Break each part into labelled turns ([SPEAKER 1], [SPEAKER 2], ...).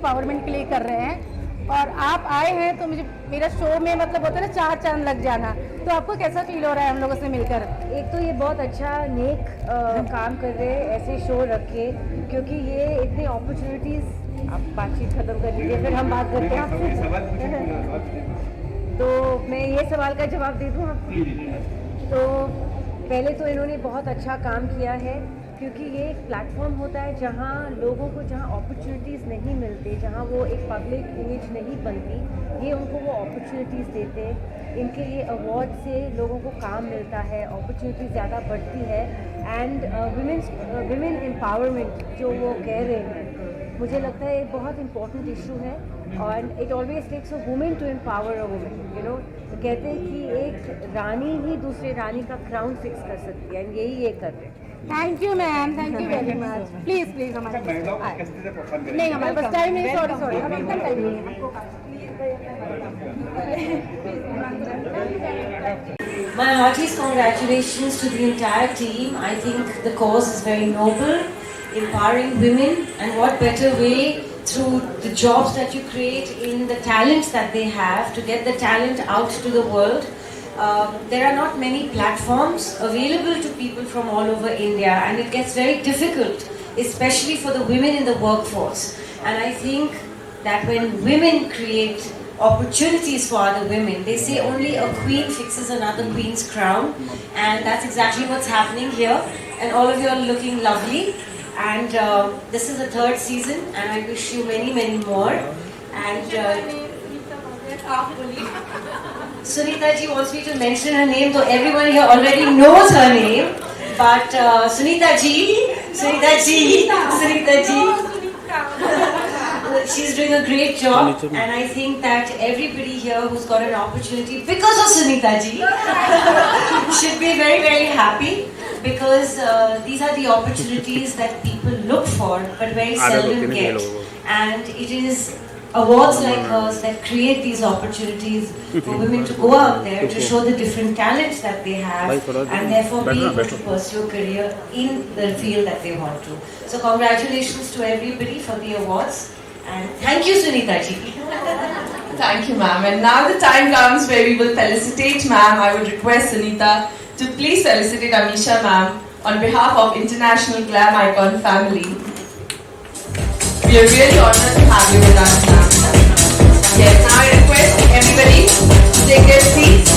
[SPEAKER 1] Empowerment के लिए कर रहे हैं और आप आए हैं तो मुझे मेरा शो में मतलब होता है ना चार चांद लग जाना। तो आपको कैसा फील हो रहा है हम लोगों से मिलकर?
[SPEAKER 2] एक तो ये बहुत अच्छा नेक काम कर रहे हैं ऐसे शो रख के, क्योंकि ये इतनी अपॉर्चुनिटीज़। आप बातचीत खत्म कर लीजिए फिर हम बात करते हैं आपसे। तो मैं ये सवाल का जवाब दे दूँ आपको। तो पहले तो इन्होंने बहुत अच्छा काम किया है, क्योंकि ये एक प्लेटफॉर्म होता है जहाँ लोगों को जहाँ अपॉर्चुनिटीज़ नहीं मिलते, जहाँ वो एक पब्लिक इमेज नहीं बनती, ये उनको वो अपॉर्चुनिटीज़ देते। इनके ये अवार्ड से लोगों को काम मिलता है, अपॉर्चुनिटीज़ ज़्यादा बढ़ती है। एंड विमेन एम्पावरमेंट जो वो कह रहे हैं, मुझे लगता है एक बहुत इंपॉर्टेंट इशू है। और it always takes a women to empower a women, you know. कहते हैं कि एक रानी ही दूसरे रानी का क्राउन फिक्स कर सकती है, एंड यही ये कर रहे हैं।
[SPEAKER 1] Thank you ma'am, thank you very much. Please please हमारे नहीं, हमारे पास टाइम नहीं। सॉरी सॉरी, हम एकदम टाइम नहीं है।
[SPEAKER 3] My heartiest congratulations to the entire team. I think the cause is very noble, empowering women, and what better way through the jobs that you create in the talents that they have to get the talent out to the world. There are not many platforms available to people from all over India, and it gets very difficult, especially for the women in the workforce. And I think that when women create opportunities for other women, they say only a queen fixes another queen's crown, and that's exactly what's happening here. And all of you are looking lovely, and this is the third season, and I wish you many many more. And Sunita ji wants me to mention her name, though everyone here already knows her name. But Sunita ji, she's doing a great job, and I think that everybody here who's got an opportunity because of Sunita ji should be very very happy, because these are the opportunities that people look for but very seldom get, and it is awards like hers that create these opportunities for women to go out there to show the different talents that they have, and therefore be able to pursue a career in the field that they want to. So congratulations to everybody for the awards, and thank you Sunita ji.
[SPEAKER 4] Thank you ma'am, and now the time comes where we will felicitate ma'am. I would request Sunita to please felicitate Amisha ma'am on behalf of International Glam Icon family. We are really honored to have you with us, ma'am. Yes, now I request everybody to take their seats.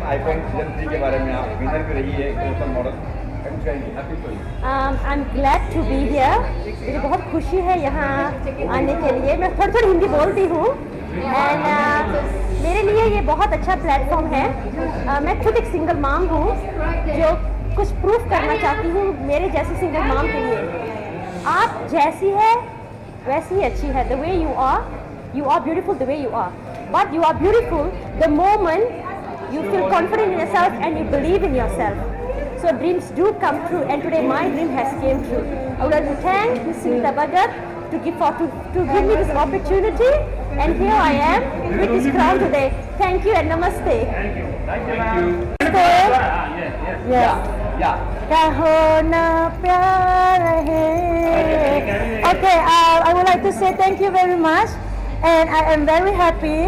[SPEAKER 5] Icon season 3 के बारे में, आप winner भी रही है global model,
[SPEAKER 2] I'm glad to be here. मुझे बहुत खुशी है यहाँ आने के लिए. मैं थोड़ी थोड़ी हिंदी बोलती हूँ एंड मेरे लिए ये बहुत अच्छा प्लेटफॉर्म है. मैं खुद एक सिंगल माम हूँ जो कुछ प्रूफ करना चाहती हूँ मेरे जैसी सिंगल माम के लिए. आप जैसी है वैसी ही अच्छी है. The way you are beautiful the way you are. But you are beautiful the moment you feel confident in yourself and you believe in yourself. So dreams do come true, and today my dream has came true. I would like to thank Ms. Sunita Bhagat to give me this opportunity, and here I am with this crown today. Thank you and namaste.
[SPEAKER 5] Thank you.
[SPEAKER 2] Yes.
[SPEAKER 5] Yeah.
[SPEAKER 1] कहो ना प्यार है. Okay, I would like to say thank you very much, and I am very happy.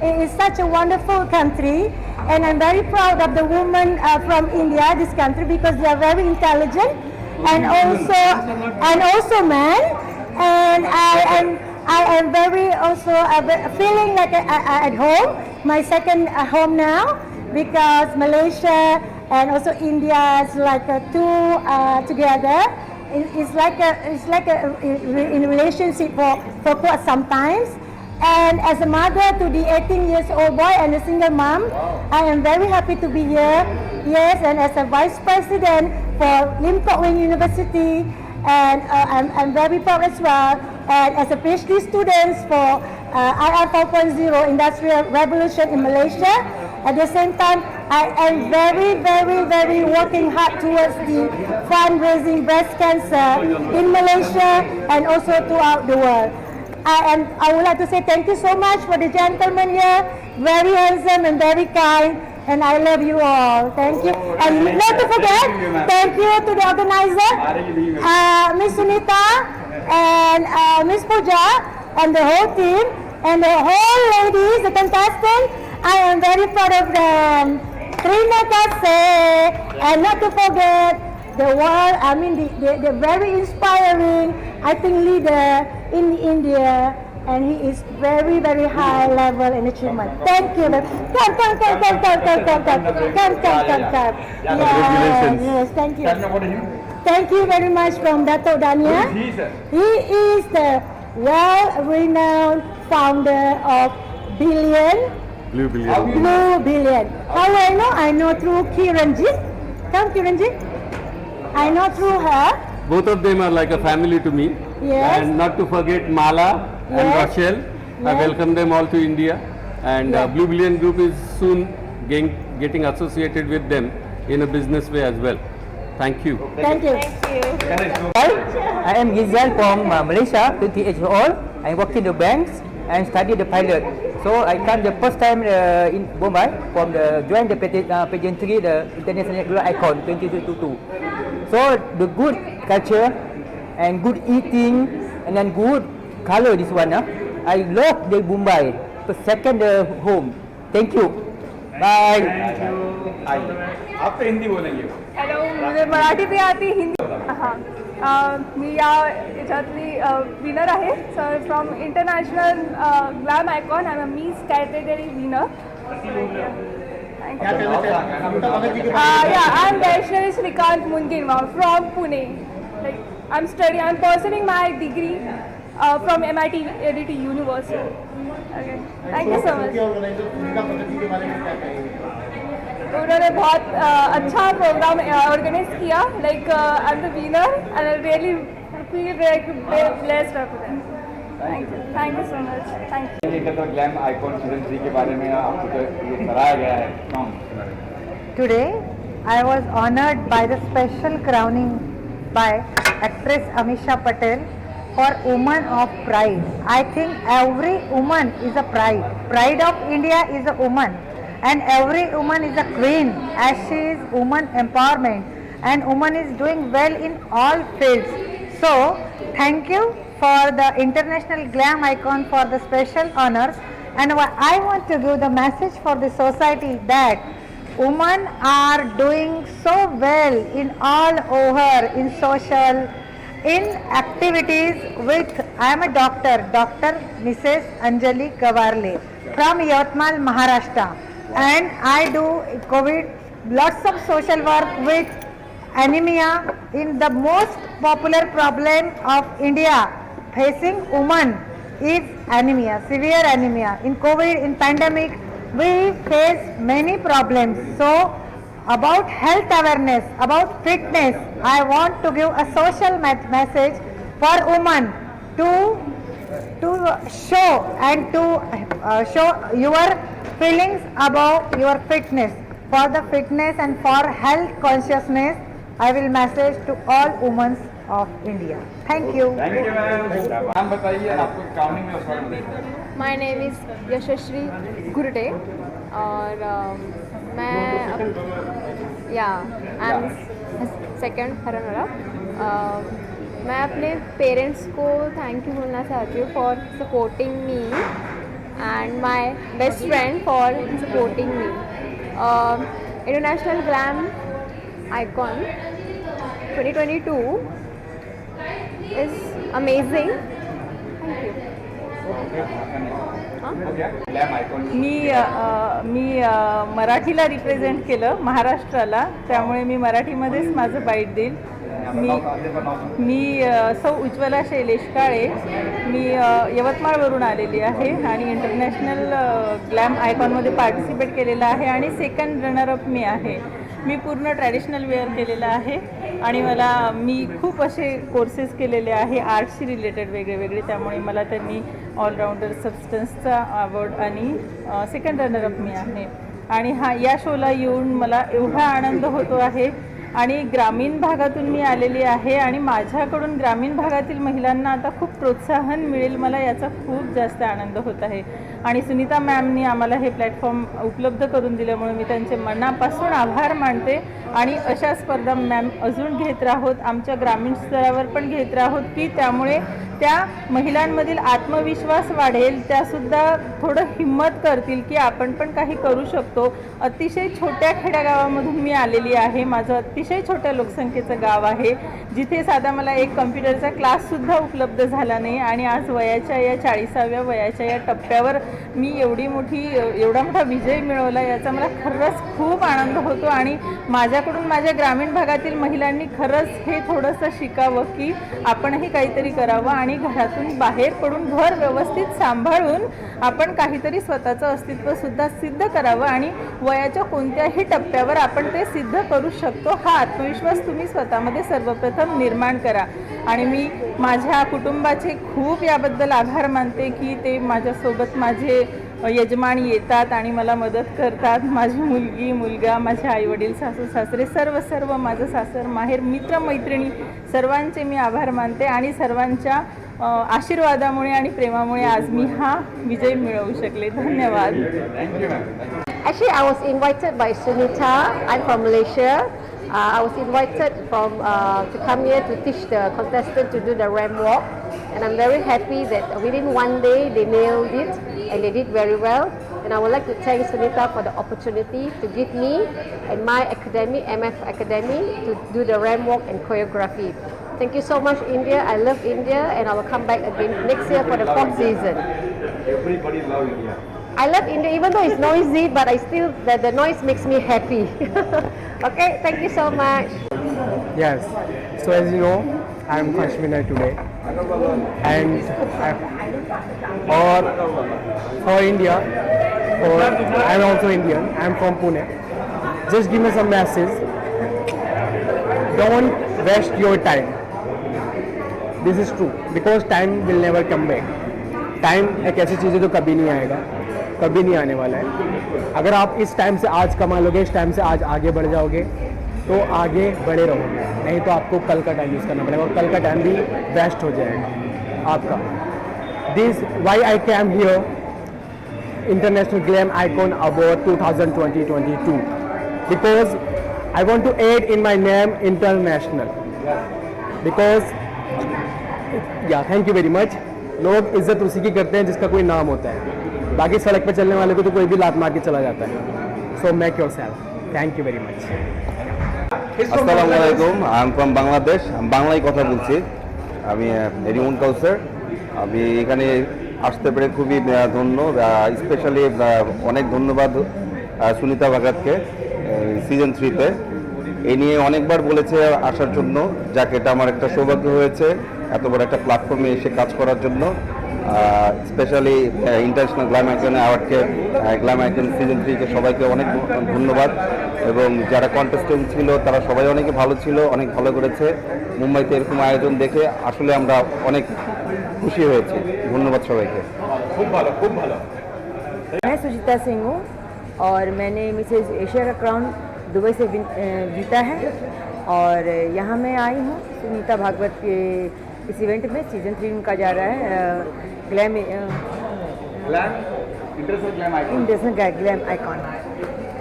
[SPEAKER 1] It is such a wonderful country, and I'm very proud of the women from India, this country, because they are very intelligent, and also men. And I am very also feeling like at home, my second home now, because Malaysia and also India is like two together. It's like a in relationship for quite some times. And as a mother to the 18-year-old boy and a single mom, I am very happy to be here. Yes, and as a vice president for Lim Kok Wing University, and I'm very proud as well. And as a PhD student for IR 4.0 Industrial Revolution in Malaysia. At the same time, I am very working hard towards the fundraising breast cancer in Malaysia and also throughout the world. I would like to say thank you so much for the gentleman here, very handsome and very kind, and I love you all. Thank you. And not to forget, thank you to the organizer, Miss Sunita and Miss Pooja and the whole team and the whole ladies, the contestants. I am very proud of them. Trina Kase, and not to forget the world, I mean the very inspiring, I think, leader in India, and he is very high level in achievement. Thank you. Come. Yes, thank you. Thank you very much from Dato' Dania. He is the well-renowned founder of
[SPEAKER 6] Blue Billion.
[SPEAKER 1] Blue Billion. How I know? I know through Kiranjit. Come, Kiranjit. I know through her.
[SPEAKER 6] Both of them are like a family to me.
[SPEAKER 1] Yes.
[SPEAKER 6] And not to forget Mala and
[SPEAKER 1] Yes.
[SPEAKER 6] Rachel. I
[SPEAKER 1] Yes.
[SPEAKER 6] welcome them all to India. And
[SPEAKER 1] Yeah.
[SPEAKER 6] Blue Billion Group is soon getting associated with them in a business way as well. Thank you.
[SPEAKER 1] Thank you.
[SPEAKER 7] I am Gizal from Malaysia, 20 years old. I work in the banks and study the pilot. So I come the first time in Bombay join the pageantry, the International Global Icon 2022. So the good culture and good eating and then good color this one. I love the Bombay. The second home. Thank you. Bye.
[SPEAKER 5] आप तो हिंदी बोलेंगे.
[SPEAKER 8] Hello, मुझे Marathi B आती, हिंदी. हां, मी या याच्यातली winner आहे. From international glam icon. I am miss category winner. I am Vaishnavi Shrikant मुनगिनवा from Pune. I am pursuing my degree from MIT ADT University. Okay, thank you so much. उन्होंने बहुत अच्छा प्रोग्राम ऑर्गेनाइज किया. Like I am the winner and I really feel blessed up them. Thank you so much. Thank you.
[SPEAKER 5] Glam icon season 3 के बारे में आपको ये कराया गया है.
[SPEAKER 9] Today, I was honored by the special crowning by actress Amisha Patel for Woman of Pride. I think every woman is a pride. Pride of India is a woman. And every woman is a queen, as she is woman empowerment, and woman is doing well in all fields. So thank you for the International Glam Icon for the special honors, and I want to give the message for the society that women are doing so well in all over, in social, in activities with, I am a doctor, Dr. Mrs. Anjali Gawarle from Yatmal, Maharashtra. and I do COVID lots of social work with anemia in the most popular problem of India facing women is anemia, severe anemia. In COVID, in pandemic, we face many problems. So about health awareness, about fitness, I want to give a social message for women to show and to show your feelings about your fitness. For the fitness and for health consciousness, I will message to all women of India. Thank you.
[SPEAKER 5] Thank you ma'am. नाम बताइए, आपको counting में उसका
[SPEAKER 8] my name is यशस्वी गुरडे और मैं I am second runner up. मैं अपने parents को थैंक यू बोलना चाहती हूँ for supporting me and my best friend for supporting me. International glam icon 2022 is amazing. Thank you.
[SPEAKER 10] मी मराठीला रिप्रेझेंट केलं महाराष्ट्राला, त्यामुळे मी मराठीमध्येच माझं बाईट देईल. मी सौ उज्ज्वला शैलेश काळे, मी यवतमाळवरून आलेली आहे आणि इंटरनॅशनल ग्लॅम आयकॉनमध्ये पार्टिसिपेट केलेलं आहे आणि सेकंड रनरअप मी आहे. मी पूर्ण ट्रॅडिशनल वेअर केलेलं आहे आणि मी खूप असे कोर्सेस केलेले आहे आर्टशी रिलेटेड वेगळे, त्यामुळे मला त्यांनी ऑलराऊंडर सबस्टन्सचा अवॉर्ड आणि सेकंड रनरअप मी आहे. आणि या शोला येऊन मला एवढा आनंद होतो आहे आणि ग्रामीण भागातून मी आलेली आहे आणि माझ्याकडून ग्रामीण भागातील महिलांना आता खूप प्रोत्साहन मिळेल, मला याचा खूप जास्त आनंद होत आहे. आणि सुनीता मॅमनी आम्हाला हे प्लॅटफॉर्म उपलब्ध करून दिल्यामुळे मी त्यांचे मनापासून आभार मानते. आणि अशा स्पर्धा मॅम अजून घेत राहोत, आमच्या ग्रामीण स्तरावर पण घेत राहोत की त्यामुळे त्या महिलांमधील आत्मविश्वास वाढेल, त्यासुद्धा थोडं हिम्मत करतील की आपण पण काही करू शकतो. अतिशय छोट्या खेड्यागावामधून मी आलेली आहे, माझं अतिशय छोट्या लोकसंख्येचं गाव आहे जिथे साधा मला एक कम्प्युटरचा क्लाससुद्धा उपलब्ध झाला नाही. आणि आज वयाच्या या 40व्या वयाच्या या टप्प्यावर मी एवढा मोठा विजय मिळवला, याचा मला खरंच खूप आनंद होतो. आणि माझ्याकडून माझ्या ग्रामीण भागातील महिलांनी खरंच हे थोडंसं शिकावं की आपणही काहीतरी करावं आणि घरातून बाहेर पडून घर व्यवस्थित सांभाळून आपण काहीतरी स्वतःचं अस्तित्वसुद्धा सिद्ध करावं आणि वयाच्या कोणत्याही टप्प्यावर आपण ते सिद्ध करू शकतो, हा आत्मविश्वास तुम्ही स्वतःमध्ये सर्वप्रथम निर्माण करा. आणि मी माझ्या कुटुंबाचे खूप याबद्दल आभार मानते की ते माझ्यासोबत माझे यजमान येतात आणि मला मदत करतात. माझी मुलगी, मुलगा, माझे आईवडील, सासू सासरे, सर्व माझं सासर माहेर, मित्रमैत्रिणी सर्वांचे मी आभार मानते. आणि सर्वांच्या आशीर्वादामुळे आणि प्रेमामुळे आज मी हा विजय मिळवू शकले. धन्यवाद.
[SPEAKER 2] Actually, I was invited by Sunita. I'm from Malaysia. I was invited to come here to teach the contestants to do the ramp walk, and I'm very happy that within one day they nailed it and they did very well. And I would like to thank Sunita for the opportunity to give me and my academy, MF Academy, to do the ramp walk and choreography. Thank you so much, India. I love India, and I will come back again next year for the 4th season.
[SPEAKER 5] Everybody loves India.
[SPEAKER 2] I love India, even though it's noisy, but the noise makes me happy. Okay, thank you so much.
[SPEAKER 7] Yes. So as you know, I am Kashmir today, and for India, I am also Indian. I am from Pune. Just give me some message. Don't waste your time. This is true because time will never come back. Time एक ऐसी चीज़ है जो कभी नहीं आएगा, कभी नहीं आने वाला है. अगर आप इस टाइम से आज कमा लोगे, इस टाइम से आज आगे बढ़ जाओगे तो आगे बढ़े रहोगे, नहीं तो आपको कल का टाइम यूज़ करना पड़ेगा और कल का टाइम भी वेस्ट हो जाएगा आपका. This why I came here international glam icon award 2022 because I want to add in my name international because thank you very much. लोग इज्जत उसी की करते हैं जिसका कोई नाम होता है, बाकी सड़क पे चलने वाले को तो कोई भी लात मार के चला जाता है. So make your self. Thank you very much.
[SPEAKER 5] আসসালামু আলাইকুম, আই এম ফ্রম বাংলাদেশ. আমি বাংলায় কথা বলছি. আমি এরিমুন কাউসার. আমি এখানে আসতে পেরে খুবই ধন্য, স্পেশালি অনেক ধন্যবাদ সুনিতা ভাগাতকে সিজন 3-তে। এই নিয়ে অনেকবার বলেছে আসার জন্য, যাকে এটা আমার একটা সৌভাগ্য হয়েছে এত বড় একটা প্ল্যাটফর্মে এসে কাজ করার জন্য। স্পেশালি ইন্টারন্যাশনাল গ্ল্যাম আইকন অ্যাওয়ার্ডকে, গ্ল্যাম আইকন সিজন 3-কে সবাইকে অনেক ধন্যবাদ। এবং যারা কন্টেস্টেন্ট ছিল তারা সবাই অনেকে ভালো ছিল, অনেক ভালো করেছে। মুম্বাইতে এরকম আয়োজন দেখে আসলে আমরা অনেক খুশি হয়েছি। ধন্যবাদ সবাইকে।
[SPEAKER 2] मैं सुजीता सिंह हूँ और मैंने मिसेज एशिया का क्राउन दुबई से जीता है और यहाँ मैं आई हूँ सुनीता भागवत के इस इवेंट में। सीजन 3 उनका जा रहा है ग्लैम इंटरनेशनल ग्लैम आइकॉन।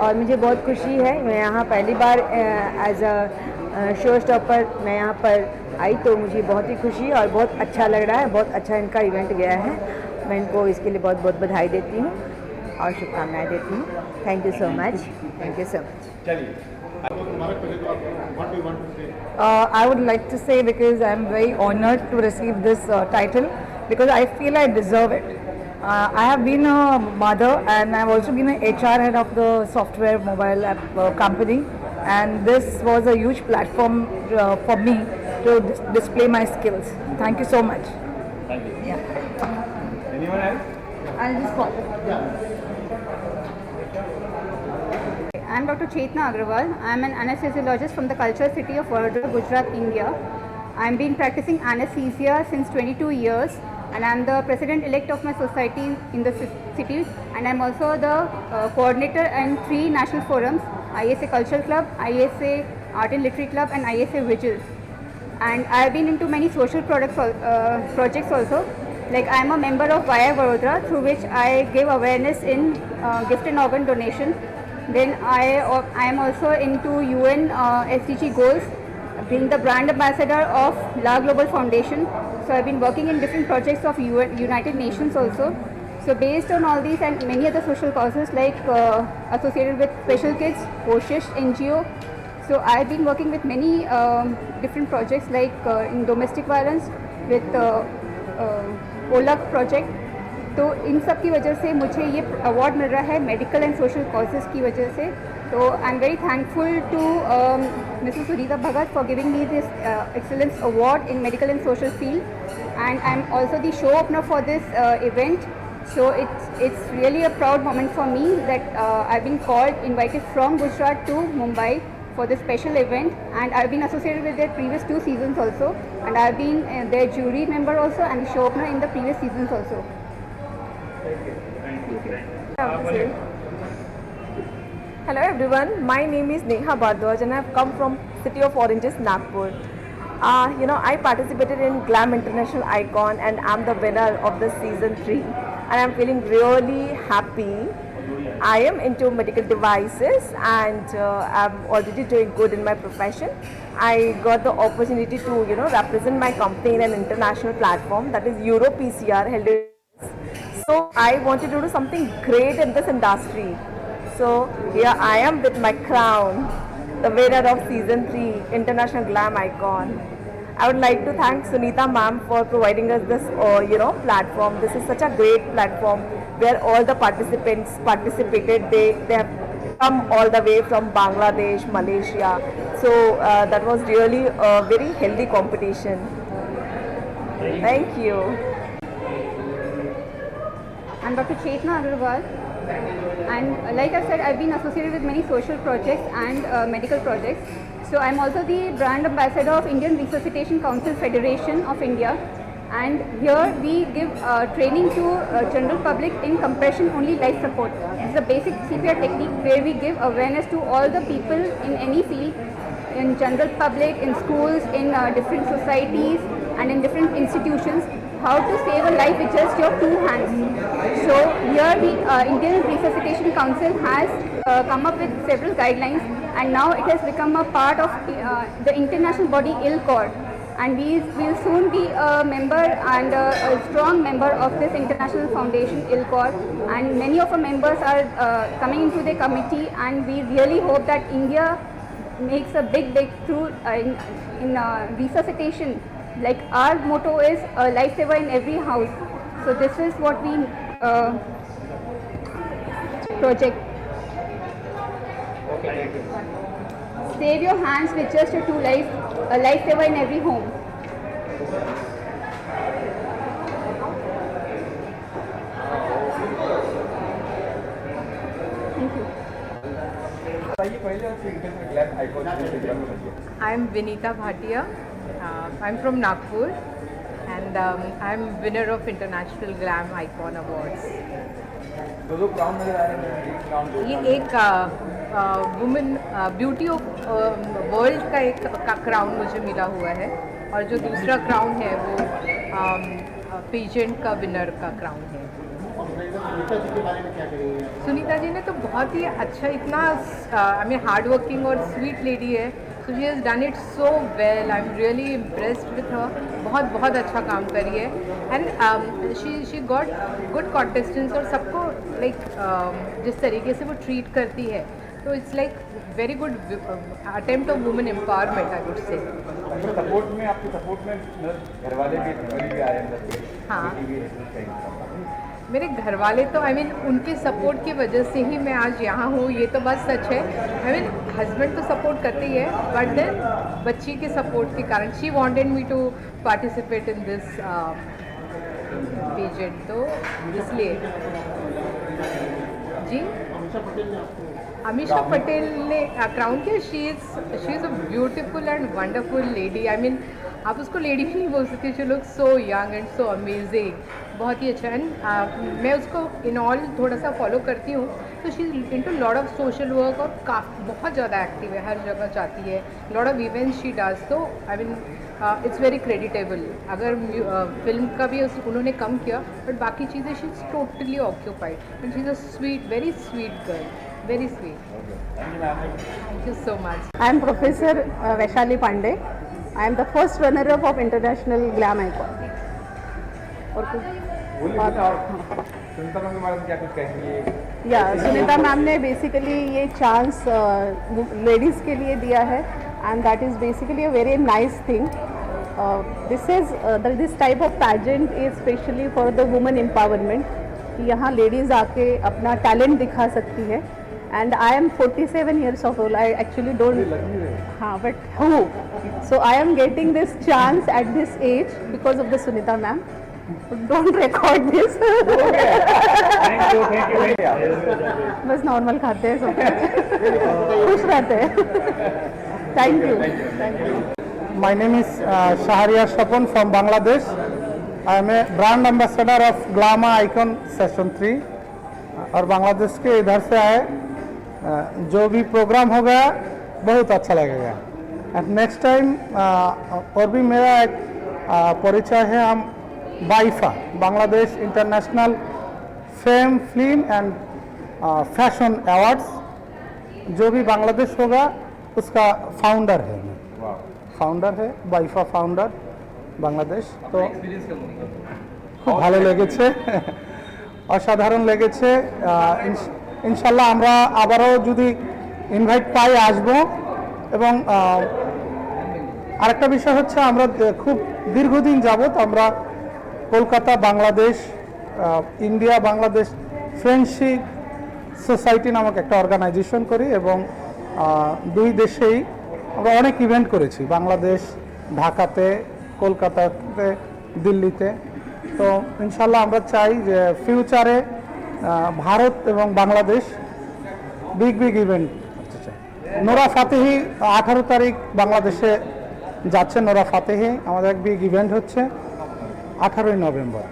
[SPEAKER 2] और मुझे बहुत खुशी है, मैं यहाँ पहली बार एज अ शो स्टॉपर मैं यहाँ पर आई तो मुझे बहुत ही खुशी और बहुत अच्छा लग रहा है। बहुत अच्छा इनका इवेंट गया है, मैं इनको इसके लिए बहुत बहुत बधाई देती हूँ और शुभकामनाएं देती हूँ। Thank you so much, thank you so much.
[SPEAKER 8] I would like to say, because I am very honored to receive this title, because I feel I deserve it. I have been a mother and I have also been an HR head of the software mobile app company, and this was a huge platform for me to display my skills. Thank you so much. Thank you. Yeah. Anyone else? I'll just call. I'm Dr. Chetna Agrawal. I'm an anesthesiologist from the cultural city of Vadodara, Gujarat, India. I've been practicing anesthesia since 22 years, and I'm the president-elect of my society in the city, and I'm also the coordinator and 3 national forums: ISA Cultural Club, ISA Art and Literary Club, and ISA Vigils. And I've been into many social projects also. Like, I'm a member of Vaya Vadodara, through which I give awareness in gift and organ donation. Then I am also into UN SDG goals, being the brand ambassador of La Global Foundation. So I've been working in different projects of United Nations also. So based on all these and many other social causes, like associated with Special Kids, Koshish NGO. So I've been working with many different projects, like in domestic violence with OLAG project. तो इन सब की वजह से मुझे ये award मिल रहा है medical and social causes की वजह से। तो I am very thankful to Mrs Sunita Bhagat for giving me this excellence award in medical and social field, and I am also the show opener for this event. So it's really a proud moment for me that I've been invited from Gujarat to Mumbai for this special event, and I've been associated with their previous 2 seasons also, and I've been their jury member also and the show opener in the previous seasons also.
[SPEAKER 11] Hello everyone, my name is Neha Bhardwaj and I have come from City of Oranges, Nagpur. I participated in Glam International Icon and I'm the winner of the season 3 and I'm feeling really happy. I am into medical devices and I'm already doing good in my profession. I got the opportunity to represent my company in an international platform, that is EuroPCR held in. So I wanted to do something great in this industry. So here I am with my crown, the winner of season 3 International Glam Icon. I would like to thank Sunita ma'am for providing us this platform. This is such a great platform where all the participants participated. They have come all the way from Bangladesh, Malaysia. So that was really a very healthy competition. Thank you.
[SPEAKER 8] I'm Dr. Chetna Agrawal, and like I said, I've been associated with many social projects and medical projects. So I'm also the brand ambassador of Indian Resuscitation Council Federation of India, and here we give training to general public in compression only life support. It's a basic CPR technique where we give awareness to all the people in any field, in general public, in schools, in different societies and in different institutions, how to save a life with just your 2 hands. So here the Indian Resuscitation Council has come up with several guidelines, and now it has become a part of the international body ILCOR, and we will soon be a member and a strong member of this international foundation ILCOR, and many of our members are coming into the committee, and we really hope that India makes a big breakthrough in resuscitation. Like, our motto is a lifesaver in every house. So this is what we project. Save your hands with just a lifesaver in every home.
[SPEAKER 10] I'm Vinita Bhatia. I'm from Nagpur, and I'm winner of International Glam Icon Awards. ये एक women beauty of world का एक crown मुझे मिला हुआ है, और जो दूसरा क्राउन है वो पेजेंट का विनर का क्राउन है। सुनीता जी ने तो बहुत ही अच्छा, इतना आई मीन हार्ड वर्किंग और स्वीट लेडी है, so she has done it so well. I am really impressed with her. बहुत अच्छा काम करी है, and she got good contestants, और सबको लाइक जिस तरीके से वो ट्रीट करती है, तो it's like very good attempt of women empowerment, I would say.
[SPEAKER 12] Support में आपके सपोर्ट में घर वाले भी आए हैं।
[SPEAKER 10] हाँ, मेरे घर वाले तो आई मीन उनके सपोर्ट की वजह से ही मैं आज यहाँ हूँ, ये तो बात सच है। आई मीन हस्बैंड तो सपोर्ट करते ही है, बट देन बच्ची के सपोर्ट के कारण she wanted me to participate in this pageant, तो इसलिए जी। अमीषा पटेल ने क्राउन किया। She is a beautiful and wonderful lady. I mean आप उसको लेडी भी नहीं बोल सकते, she look so young and so amazing, बहुत ही अच्छा। एंड मैं उसको इन ऑल थोड़ा सा फॉलो करती हूँ, तो she is into lot of social work, और बहुत ज़्यादा एक्टिव है, हर जगह जाती है, lot of events she does. तो I mean it's very creditable. अगर फिल्म का भी उन्होंने कम किया, बट बाकी चीज़ें she is totally occupied, and she is a sweet, very sweet girl, very sweet. Thank you so much.
[SPEAKER 11] I am Professor Vaishali Pandey. I am the first runner-up of International Glam Icon. और
[SPEAKER 12] Sunita ma'am क्या कुछ कहेंगी?
[SPEAKER 11] या Sunita ma'am ने basically ये chance ladies के लिए दिया है, and that is basically a very nice thing. This type of pageant is specially for the women empowerment, कि यहाँ लेडीज़ आके अपना टैलेंट दिखा सकती है. And I am 47 years of old. I actually don't. But who? So I am getting this chance at this age because of the Sunita ma'am. Don't record this.
[SPEAKER 12] Thank you.
[SPEAKER 11] बस normal खाते हैं सब, खुश रहते हैं. Thank you.
[SPEAKER 13] My name is Shahriar Shapon from Bangladesh. I am a brand ambassador of Glamour Icon Session 3. और बांग्लादेश के इधर से आए, जो भी प्रोग्राम होगा बहुत अच्छा लगेगा. एंड नेक्स्ट टाइम और भी मेरा एक परिचय है, हम BIFA Bangladesh international fame film and fashion awards, जो भी बांग्लादेश होगा उसका फाउंडर है. फाउंडर है बाइफा फाउंडर বাংলাদেশ. তো খুব ভালো লেগেছে, অসাধারণ লেগেছে. ইনশাল্লাহ আমরা আবারও যদি ইনভাইট পাই আসব. এবং আরেকটা বিষয় হচ্ছে, আমরা খুব দীর্ঘদিন যাবত আমরা Kolkata Bangladesh India Bangladesh friendship society নামক একটা অর্গানাইজেশন করি, এবং দুই দেশেই আমরা অনেক ইভেন্ট করেছি, বাংলাদেশ ঢাকাতে, কলকাতাতে, দিল্লিতে. তো ইনশাল্লাহ আমরা চাই যে ফিউচারে ভারত এবং বাংলাদেশ বিগ ইভেন্ট করতে চাই. নোরা ফাতেহি 18 তারিখ বাংলাদেশে যাচ্ছে. নোরা ফাতেহি আমাদের এক বিগ ইভেন্ট হচ্ছে 18ই November.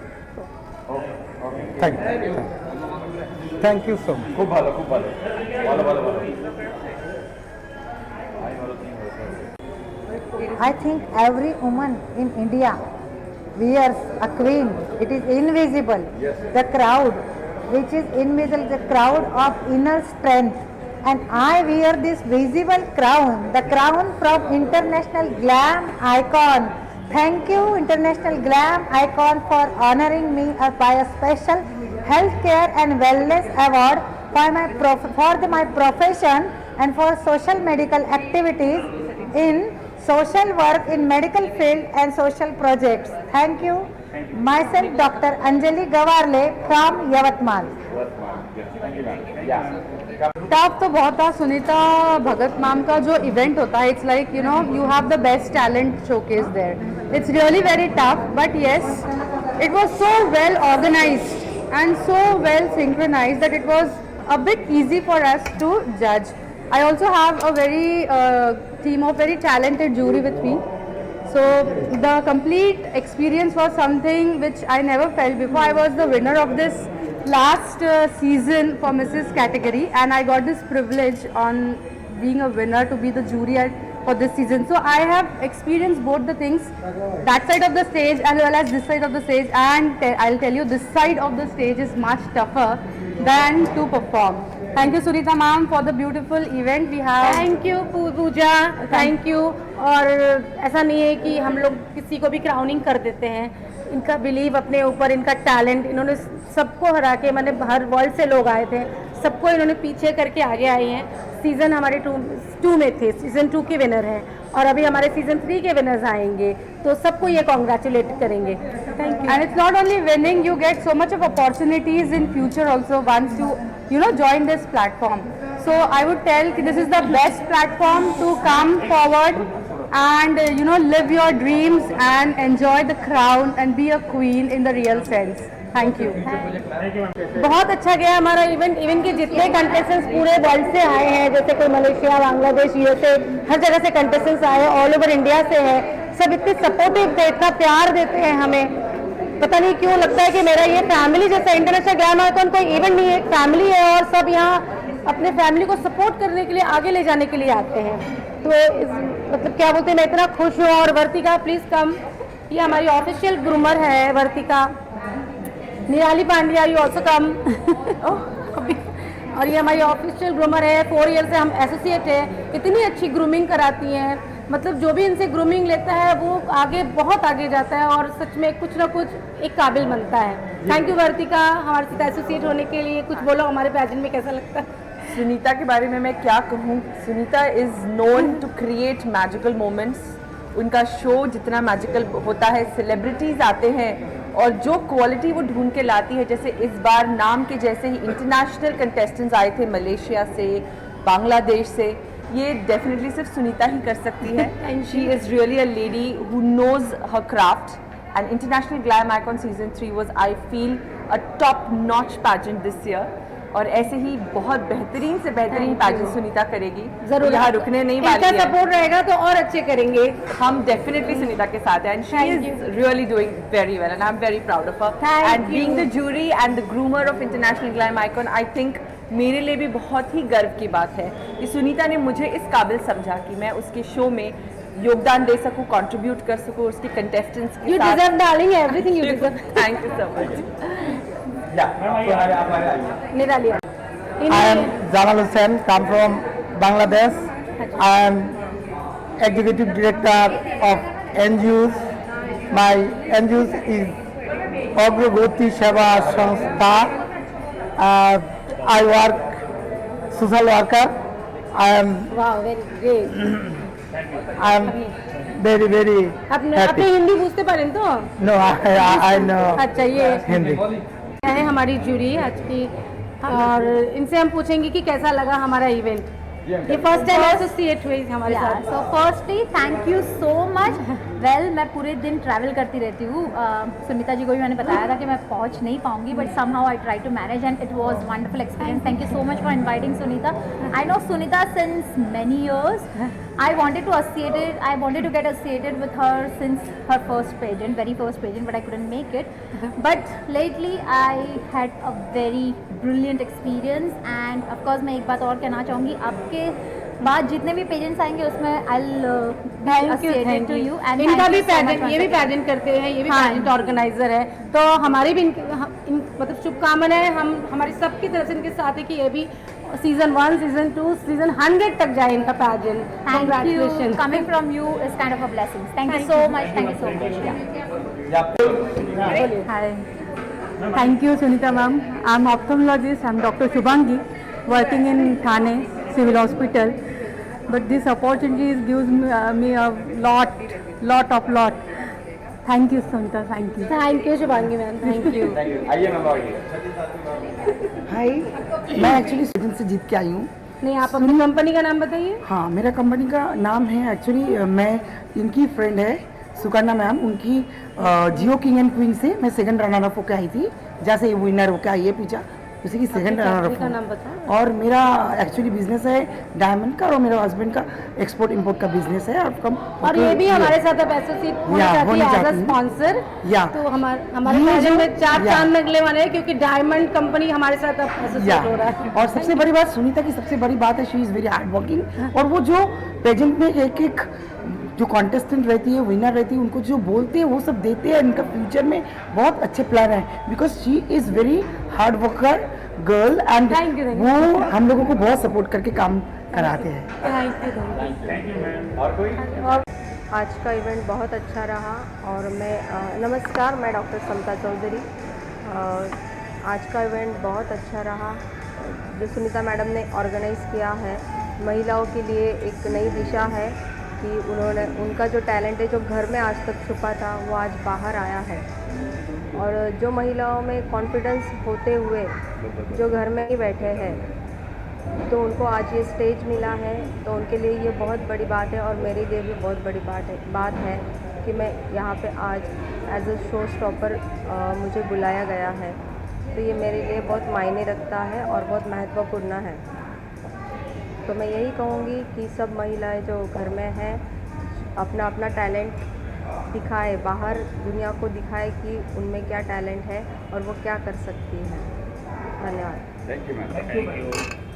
[SPEAKER 13] Thank you so much.
[SPEAKER 12] খুব ভালো, খুব ভালো, ভালো ভালো ভালো.
[SPEAKER 9] I think every woman in India wears a queen. It is invisible.
[SPEAKER 12] Yes.
[SPEAKER 9] The crowd, which is invisible, the crowd of inner strength. And I wear this visible crown, the crown from International Glam Icon. Thank you, International Glam Icon, for honoring me by a special healthcare and wellness award for my profession and for social medical activities in social work in medical field and social projects. Thank you. Myself, Dr. Anjali Gawarle from Yavatmal.
[SPEAKER 12] Yes, thank you, ma'am. Yeah.
[SPEAKER 10] Tough तो बहुत था। सुनीता भगत ma'am का जो event होता है, it's like you know you have the best talent showcase there. It's really very tough, but yes it was so well organised and so well synchronised that it was a bit easy for us to judge. I also have a team of very talented jury with me. So the complete experience was something which I never felt before. I was the winner of this last season for Mrs. category, and I got this privilege on being a winner to be the jury for this season. So I have experienced both the things, that side of the stage as well as this side of the stage, and I'll tell you this side of the stage is much tougher than to perform. Thank you Sunita ma'am for the beautiful event we have.
[SPEAKER 2] Thank you Pooja, thank you. और ऐसा नहीं है कि हम लोग किसी को भी क्राउनिंग कर देते हैं। इनका बिलीव अपने ऊपर, इनका टैलेंट, इन्होंने सबको हरा के, मैंने हर वर्ल्ड से लोग आए थे, सबको इन्होंने पीछे करके आगे आए हैं। सीज़न हमारे 2 में थे, सीज़न 2 के विनर हैं और अभी हमारे सीज़न 3 के विनर्स आएंगे, तो सबको ये कॉन्ग्रेचुलेट करेंगे। Thank you.
[SPEAKER 10] And it's not only winning, you get so much of opportunities in future also once you know join this platform. So I would tell this is the best platform to come forward and you know live your dreams and enjoy the crown and be a queen in the real sense. Thank you.
[SPEAKER 2] बहुत अच्छा गया हमारा event. Event के जितने contestants पूरे world से आए हैं, जैसे कोई मलेशिया, बांग्लादेश, यूएसए, हर जगह से कंटेस्टेंट्स आए, ऑल ओवर इंडिया से है। सब इतने सपोर्टिव थे, इतना प्यार देते हैं हमें। पता नहीं क्यों लगता है कि मेरा ये फैमिली जैसा इंटरनेशनल ग्लैम आइकॉन कोई इवेंट नहीं है, एक फैमिली है और सब यहाँ अपने फैमिली को सपोर्ट करने के लिए, आगे ले जाने के लिए आते हैं। तो मतलब क्या बोलते हैं, मैं इतना खुश हूँ। और वर्तिका प्लीज़ कम, ये हमारी ऑफिशियल ग्रूमर है वर्तिका। निराली पांड्या यू ऑल्सो कम। और ये हमारी ऑफिशियल ग्रूमर है, 4 ईयर से हम एसोसिएट है। इतनी अच्छी ग्रूमिंग कराती हैं, मतलब जो भी इनसे ग्रूमिंग लेता है वो आगे, बहुत आगे जाता है और सच में कुछ ना कुछ एक काबिल बनता है। थैंक यू वर्तिका हमारे साथ एसोसिएट होने के लिए। कुछ बोलो हमारे पैजेंट में कैसा लगता है?
[SPEAKER 14] सुनीता के बारे में मैं क्या कहूँ, Sunita is known to create magical moments. उनका शो जितना मैजिकल होता है, सेलिब्रिटीज़ आते हैं और जो क्वालिटी वो ढूंढ के लाती है, जैसे इस बार नाम के जैसे ही इंटरनेशनल कंटेस्टेंट्स आए थे मलेशिया से, बांग्लादेश से, ये डेफिनेटली सिर्फ सुनीता ही कर सकती है। And she is really a lady who knows her craft. एंड international glam icon season 3 was I feel a top notch pageant this year. और ऐसे ही बहुत बेहतरीन से बेहतरीन पैजेंट सुनीता करेगी, जरूर यहाँ रुकने नहीं वाली है।
[SPEAKER 2] सपोर्ट रहेगा तो और अच्छे करेंगे
[SPEAKER 14] हम, डेफिनेटली सुनीता के साथ हैं। And she is really doing very well and I am very proud of her. And being the jury and the groomer of international glam icon, I think मेरे लिए भी बहुत ही गर्व की बात है कि सुनीता ने मुझे इस काबिल समझा कि मैं उसके शो में योगदान दे सकूं, कंट्रीब्यूट कर सकूं उसके कंटेस्टेंट्स के साथ।
[SPEAKER 2] You deserve darling everything you deserve.
[SPEAKER 14] Thank you so much.
[SPEAKER 2] निराली।
[SPEAKER 13] I am Jamal Hussain, come from Bangladesh. I am Executive Director of NGOs. My NGOs is Agragoti Seva Sanstha. I work social worker. I am.
[SPEAKER 2] Wow, very great.
[SPEAKER 13] I am very
[SPEAKER 2] अपने
[SPEAKER 13] happy.
[SPEAKER 2] Hindi पूछते पारें तो?
[SPEAKER 13] No, I know.
[SPEAKER 2] अच्छा, ये
[SPEAKER 13] हिंदी
[SPEAKER 2] है हमारी jury आज की, और इनसे हम पूछेंगे कि कैसा लगा हमारा इवेंट। ये फर्स्ट टाइम एसोसिएट हुई हमारे साथ।
[SPEAKER 15] So firstly thank you so much. Well, मैं पूरे दिन ट्रैवल करती रहती हूँ। सुनीता जी को भी मैंने बताया था कि मैं पहुँच नहीं पाऊँगी, but somehow I try to manage and it was wonderful experience. Thank you so much for inviting Sunita. I know Sunita since many years. I wanted to get associated with her since her very first pageant, but I couldn't make it. But lately I had a very brilliant experience, and of course मैं एक बात और कहना चाहूँगी, आपके बाद जितने भी पेजेंट्स आएंगे उसमें I'll be associated to you. And
[SPEAKER 2] इनका भी पेजेंट, ये भी पेजेंट करते हैं, ये भी पेजेंट ऑर्गेनाइजर है, तो हमारी भी मतलब शुभकामनाएं हम हमारी सबकी तरफ से इनके साथ है कि ये भी सीजन 1, सीजन 2, सीजन 100 तक जाए इनका pageant.
[SPEAKER 15] Congratulations. Coming from you is kind of a blessing. Thank you so much. Thank you so much.
[SPEAKER 10] Hi. Thank you, Sunita ma'am. I'm ophthalmologist. I'm Dr. Shubhangi, working in Thane Civil Hospital. But this opportunity gives me a lot.
[SPEAKER 1] Thank you Sunita, thank you Shubhangi ma'am, thank you.
[SPEAKER 12] आइए ma'am आइए।
[SPEAKER 16] हाय, मैं actually Sweden से जीत के आई हूँ।
[SPEAKER 1] नहीं, आप अपनी company का नाम बताइए।
[SPEAKER 16] हाँ, मेरा कंपनी का नाम है एक्चुअली, मैं इनकी फ्रेंड है सुकन्या मैम, उनकी जियो किंग एंड क्वीन से मैं सेकंड रनर अप होकर आई थी, जैसे ये विनर होकर आई है पीछा, उसी की सेकंड रनर अप।
[SPEAKER 1] का नाम बताओ।
[SPEAKER 16] और मेरा एक्चुअली बिजनेस है डायमंड का, और मेरे हस्बैंड का एक्सपोर्ट इंपोर्ट का बिजनेस है।
[SPEAKER 1] और ये भी हमारे साथ अब एसोसिएट होना चाहती है एज अ स्पॉन्सर।
[SPEAKER 16] या
[SPEAKER 1] तो हमारे पहले में 4 चांद लगने वाले हैं, क्योंकि डायमंड कंपनी हमारे साथ अब एसोसिएट हो रहा है।
[SPEAKER 16] और सबसे बड़ी बात सुनीता की सबसे बड़ी बात है, she is very hard working. और वो जो पेजेंट में एक एक जो कॉन्टेस्टेंट रहती है, विनर रहती है, उनको जो बोलते हैं वो सब देते हैं। इनका फ्यूचर में बहुत अच्छे प्लान है, because she is very hard worker girl, and वो हम लोगों को बहुत सपोर्ट करके काम कराते हैं।
[SPEAKER 12] और कोई?
[SPEAKER 17] आज का इवेंट बहुत अच्छा रहा। और मैं नमस्कार, मैं डॉक्टर समता चौधरी। आज का इवेंट बहुत अच्छा रहा, जो सुनीता मैडम ने ऑर्गेनाइज़ किया है। महिलाओं के लिए एक नई दिशा है कि उन्होंने उनका जो टैलेंट है, जो घर में आज तक छुपा था, वो आज बाहर आया है। और जो महिलाओं में कॉन्फिडेंस होते हुए जो घर में ही बैठे हैं, तो उनको आज ये स्टेज मिला है, तो उनके लिए ये बहुत बड़ी बात है। और मेरे लिए भी बहुत बड़ी बात है कि मैं यहाँ पे आज एज अ शो स्टॉपर मुझे बुलाया गया है। तो ये मेरे लिए बहुत मायने रखता है और बहुत महत्वपूर्ण है। तो मैं यही कहूँगी कि सब महिलाएं जो घर में हैं, अपना अपना टैलेंट दिखाए, बाहर दुनिया को दिखाए कि उनमें क्या टैलेंट है और वो क्या कर सकती हैं। धन्यवाद।
[SPEAKER 12] Thank you ma'am.